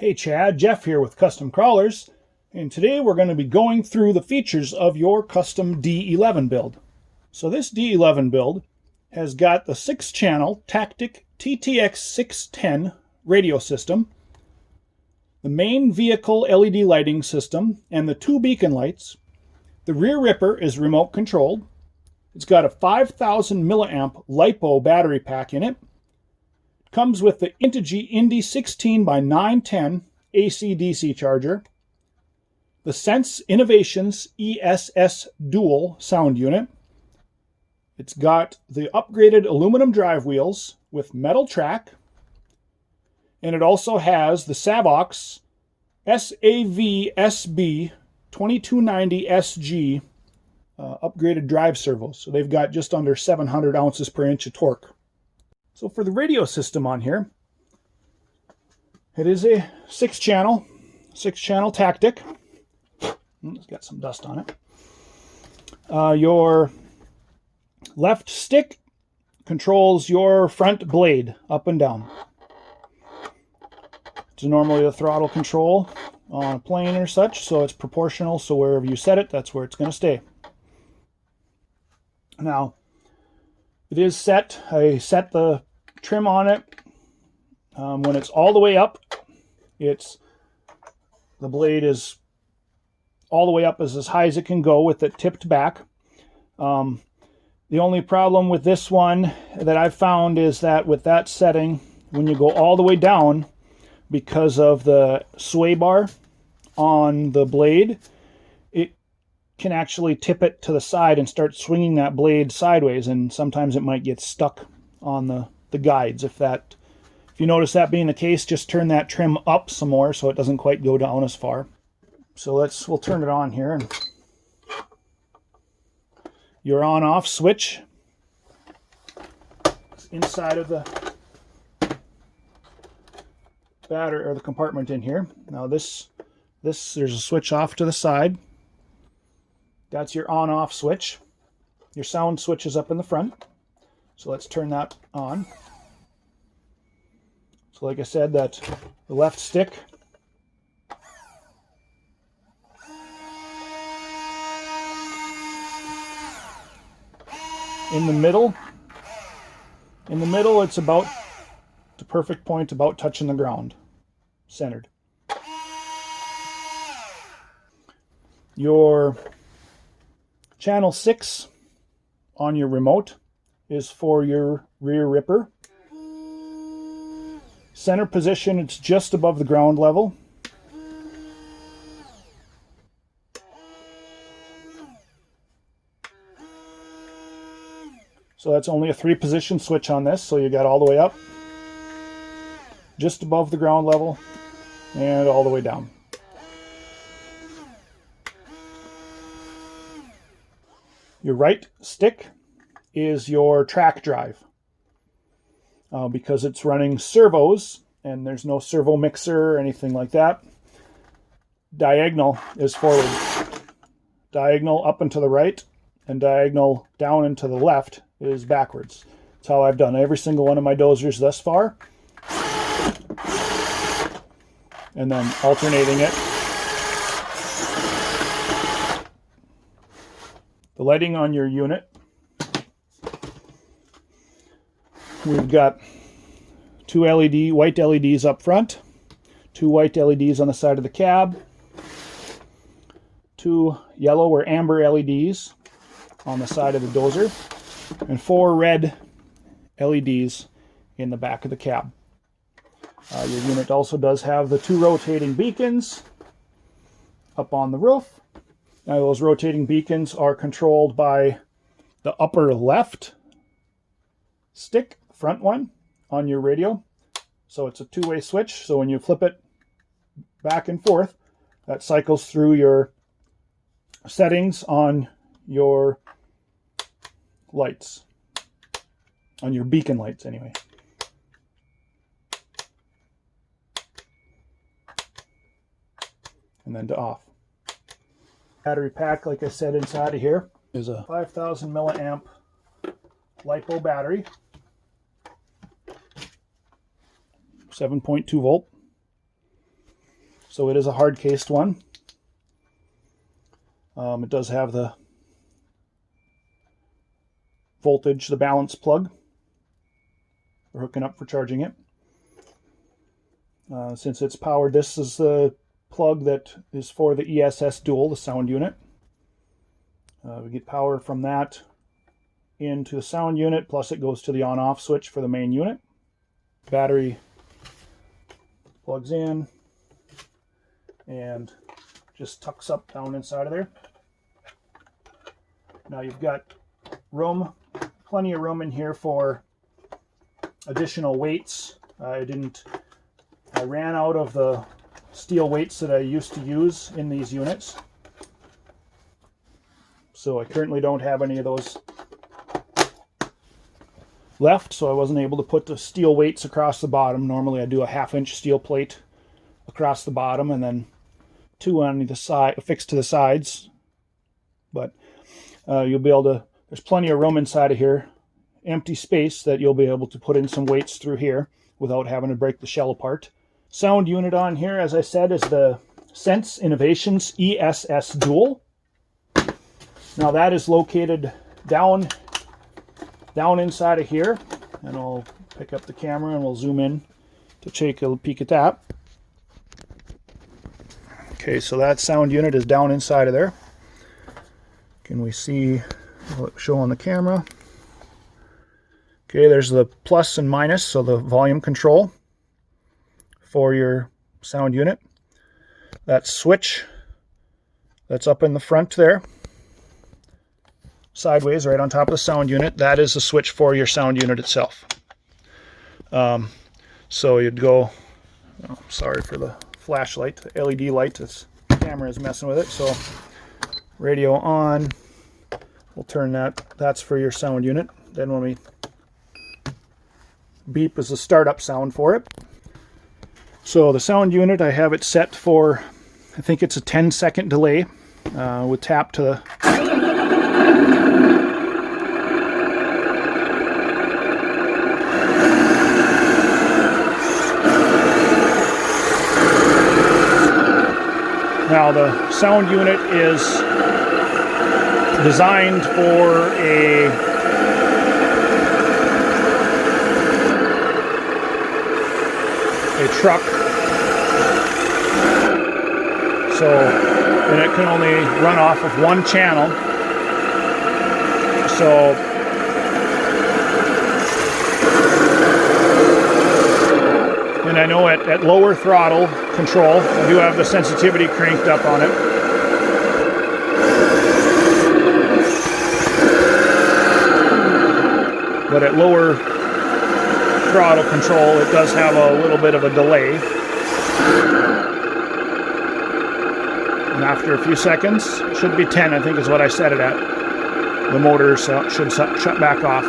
Hey Chad, Jeff here with Custom Crawlers, and today we're going to be going through the features of your Custom D11 build. So this D11 build has got the 6-channel Tactic TTX 610 radio system, the main vehicle LED lighting system, and the 2 beacon lights. The rear ripper is remote controlled. It's got a 5,000 milliamp LiPo battery pack in it. Comes with the Integy Indy 16 by 910 AC/DC charger, the Sense Innovations ESS Dual sound unit. It's got the upgraded aluminum drive wheels with metal track, and it also has the Servos SAV-SB 2290 SG upgraded drive servos. So they've got just under 700 ounces per inch of torque. So for the radio system on here, it is a 6-channel Tactic. It's got some dust on it. Your left stick controls your front blade up and down. It's normally the throttle control on a plane or such, so it's proportional, so wherever you set it, that's where it's going to stay. Now, it is set. I set the trim on it. When it's all the way up, the blade is all the way up as high as it can go with it tipped back. The only problem with this one that I've found is that with that setting, when you go all the way down, because of the sway bar on the blade, it can actually tip it to the side and start swinging that blade sideways, and sometimes it might get stuck on the guides. If you notice that being the case, just turn that trim up some more so it doesn't quite go down as far. So we'll turn it on here. And your on-off switch is inside of the battery or the compartment in here. Now there's a switch off to the side. That's your on-off switch. Your sound switch is up in the front. So let's turn that on. So like I said, that the left stick in the middle, it's about the perfect point, about touching the ground, centered. Your channel 6 on your remote is for your rear ripper. Center position, it's just above the ground level. So that's only a 3-position switch on this, so you got all the way up, just above the ground level, and all the way down. Your right stick is your track drive. Because it's running servos, and there's no servo mixer or anything like that. Diagonal is forward. Diagonal up and to the right, and diagonal down and to the left is backwards. That's how I've done every single one of my dozers thus far. And then alternating it. The lighting on your unit, we've got 2 white LEDs up front, 2 white LEDs on the side of the cab, 2 yellow or amber LEDs on the side of the dozer, and 4 red LEDs in the back of the cab. Your unit also does have the 2 rotating beacons up on the roof. Now those rotating beacons are controlled by the upper left stick, front one, on your radio. So it's a 2-way switch, so when you flip it back and forth, that cycles through your settings on your lights, on your beacon lights anyway. And then to off. Battery pack, like I said, inside of here is a 5,000 milliamp LiPo battery. 7.2 volt. So it is a hard-cased one. It does have the voltage, the balance plug for hooking up for charging it. Since it's powered, this is the plug that is for the ESS dual, the sound unit. We get power from that into the sound unit, plus it goes to the on-off switch for the main unit. Battery plugs in and just tucks up down inside of there. Now you've got room, plenty of room in here for additional weights. I ran out of the steel weights that I used to use in these units. So I currently don't have any of those left, so I wasn't able to put the steel weights across the bottom. Normally I do a 1/2-inch steel plate across the bottom and then 2 on the side affixed to the sides. But you'll be able to, there's plenty of room inside of here, empty space that you'll be able to put in some weights through here without having to break the shell apart. Sound unit on here, as I said, is the Sense Innovations ESS Dual. Now that is located down inside of here, and I'll pick up the camera and we'll zoom in to take a peek at that. Okay, so that sound unit is down inside of there. Can we see, will it show on the camera? Okay, there's the plus and minus, so the volume control for your sound unit. That switch that's up in the front there, sideways right on top of the sound unit, that is the switch for your sound unit itself. So you'd go, oh, sorry for the flashlight, the LED light, this camera is messing with it. So radio on, we'll turn that, that's for your sound unit. Then when we beep is the startup sound for it. So the sound unit, I have it set for, I think it's a 10-second delay with tap to the Now the sound unit is designed for a truck, so, and it can only run off of one channel. So and I know at lower throttle control, I do have the sensitivity cranked up on it. But at lower throttle control, it does have a little bit of a delay. And after a few seconds, it should be 10, I think is what I set it at, the motor should shut back off.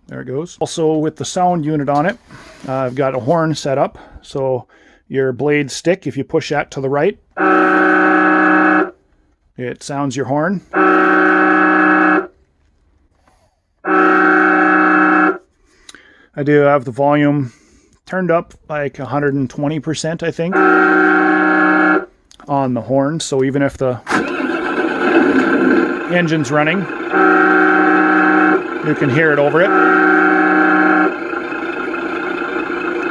There it goes. Also with the sound unit on it, I've got a horn set up. So your blade stick, if you push that to the right, it sounds your horn. I do have the volume turned up like 120%, I think, on the horn. So even if the engine's running, you can hear it over it.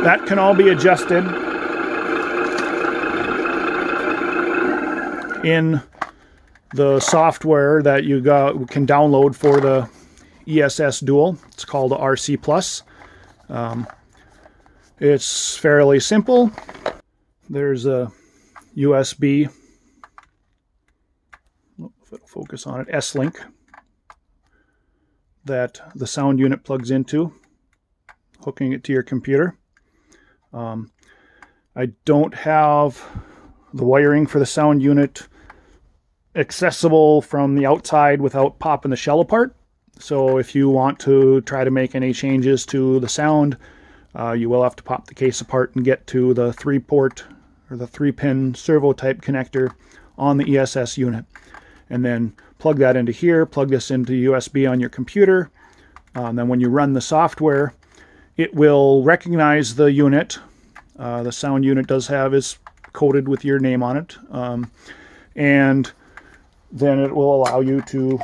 That can all be adjusted in the software that you can download for the ESS Dual. It's called the RC Plus. It's fairly simple. There's a USB, if it'll focus on it, S-Link that the sound unit plugs into, hooking it to your computer. I don't have the wiring for the sound unit accessible from the outside without popping the shell apart. So if you want to try to make any changes to the sound, you will have to pop the case apart and get to the 3-port or the 3-pin servo type connector on the ESS unit. And then plug that into here, plug this into USB on your computer. And then when you run the software, it will recognize the unit. The sound unit is coated with your name on it, and then it will allow you to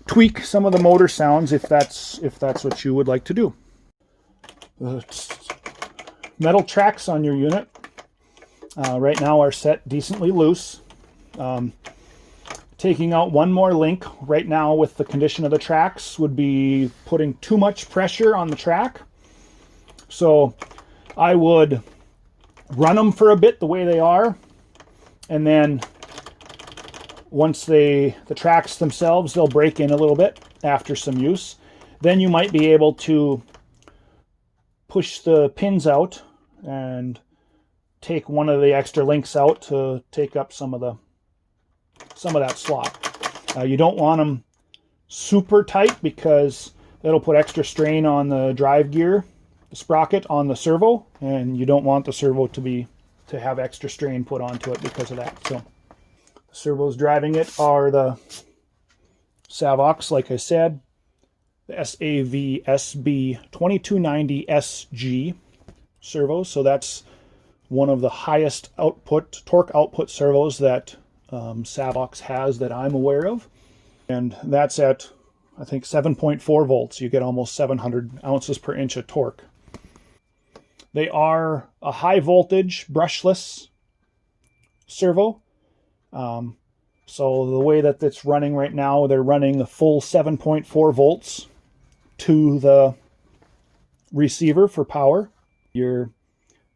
tweak some of the motor sounds if that's what you would like to do. The metal tracks on your unit right now are set decently loose. Taking out one more link right now with the condition of the tracks would be putting too much pressure on the track. So I would run them for a bit the way they are, and then once the tracks themselves, they'll break in a little bit after some use. Then you might be able to push the pins out and take one of the extra links out to take up some of that slot. You don't want them super tight because that'll put extra strain on the drive gear, the sprocket on the servo, and you don't want the servo to have extra strain put onto it because of that. So the servos driving it are the Servos, like I said, the SAVSB 2290SG servos. So that's one of the highest torque output servos that Servos has that I'm aware of. And that's at, I think, 7.4 volts. You get almost 700 ounces per inch of torque. They are a high voltage brushless servo. So the way that it's running right now, they're running the full 7.4 volts to the receiver for power. Your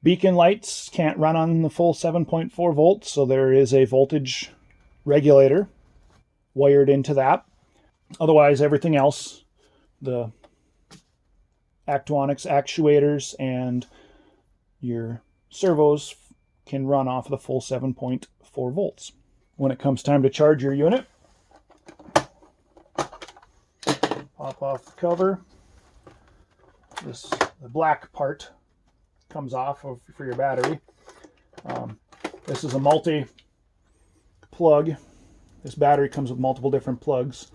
beacon lights can't run on the full 7.4 volts, so there is a voltage regulator wired into that. Otherwise, everything else, the Actonics actuators and your servos, can run off of the full 7.4 volts. When it comes time to charge your unit, pop off the cover. The black part comes off for your battery. This is a multi-plug. This battery comes with multiple different plugs.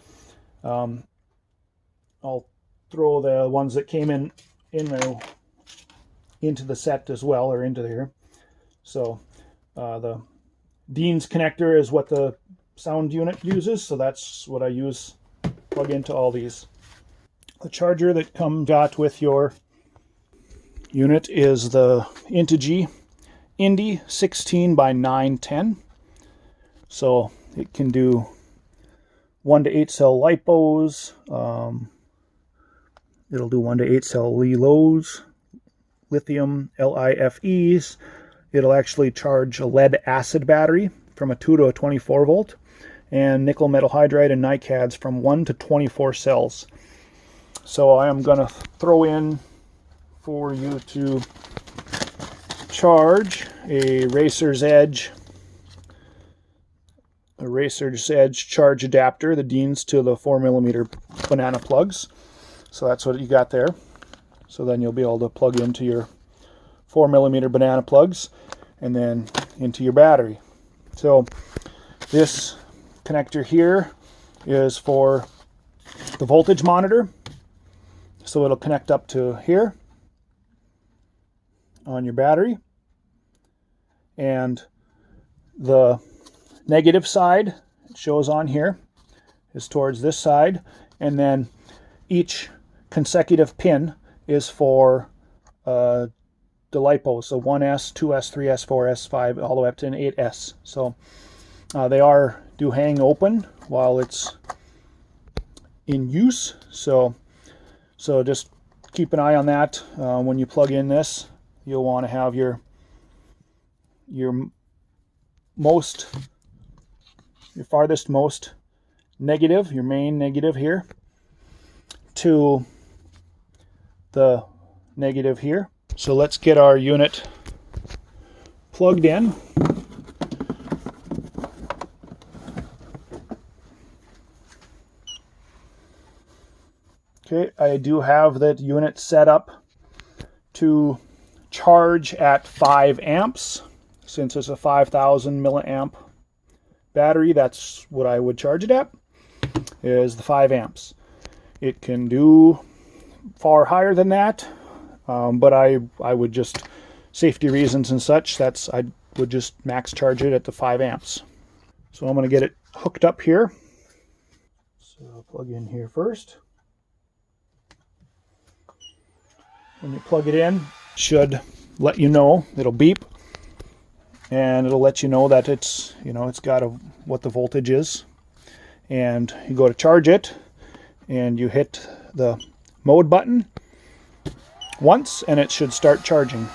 I'll throw the ones that came in there into the set as well, or into there. So the Dean's connector is what the sound unit uses, so that's what I use, plug into all these. The charger that comes out with your unit is the Indy 16 by 910. So it can do 1 to 8 cell lipos. It'll do 1 to 8 cell LiLos, lithium LiFes. It'll actually charge a lead acid battery from a 2 to a 24 volt, and nickel metal hydride and NiCads from 1 to 24 cells. So I am going to throw in for you to charge a Racer's Edge charge adapter, the Dean's to the 4mm banana plugs. So that's what you got there. So then you'll be able to plug into your 4mm banana plugs and then into your battery. So this connector here is for the voltage monitor. So it'll connect up to here on your battery. And the negative side, it shows on here, is towards this side. And then each consecutive pin is for the LiPo. So 1S, 2S, 3S, 4S, 5, all the way up to an 8S. So they do hang open while it's in use. So just keep an eye on that. When you plug in this, you'll want to have your farthest most negative, your main negative here, to the negative here. So let's get our unit plugged in. Okay, I do have that unit set up to charge at 5 amps. Since it's a 5,000 milliamp battery, that's what I would charge it at, is the 5 amps. It can do far higher than that. but I would just, safety reasons and such, I would just max charge it at the 5 amps. So I'm going to get it hooked up here. So I'll plug in here first. When you plug it in, it should let you know, it'll beep, and it'll let you know that it's, it's got what the voltage is. And you go to charge it, and you hit the mode button once, and it should start charging.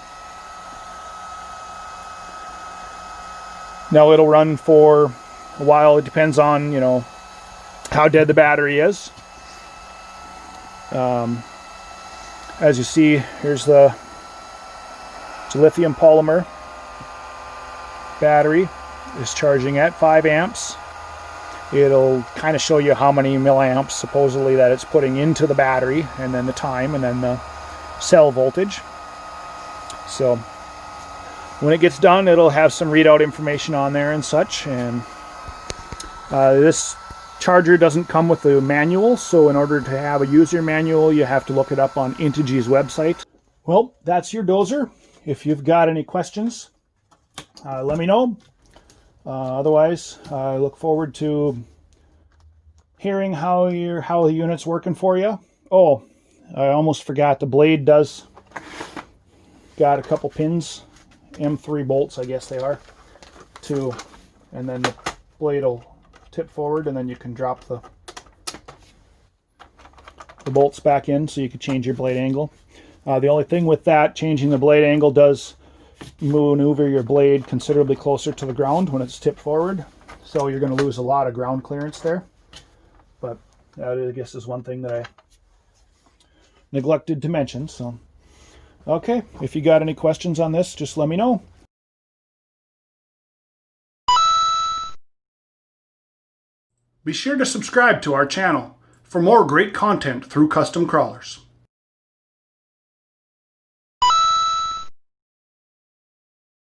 Now it'll run for a while. It depends on, how dead the battery is. As you see, here's it's a lithium polymer battery. Is charging at 5 amps. It'll kind of show you how many milliamps supposedly that it's putting into the battery, and then the time, and then the cell voltage. So when it gets done, it'll have some readout information on there and such. And this charger doesn't come with a manual, so in order to have a user manual, you have to look it up on Intigy's website. Well, that's your dozer. If you've got any questions, let me know. Otherwise, I look forward to hearing how the unit's working for you. Oh, I almost forgot, the blade does got a couple pins, M3 bolts I guess they are, too, and then the blade will tip forward, and then you can drop the bolts back in so you can change your blade angle. The only thing with that, changing the blade angle does maneuver your blade considerably closer to the ground when it's tipped forward, so you're going to lose a lot of ground clearance there. But that, I guess, is one thing that I neglected to mention. So okay, if you got any questions on this, just let me know. Be sure to subscribe to our channel for more great content through Custom Crawlers.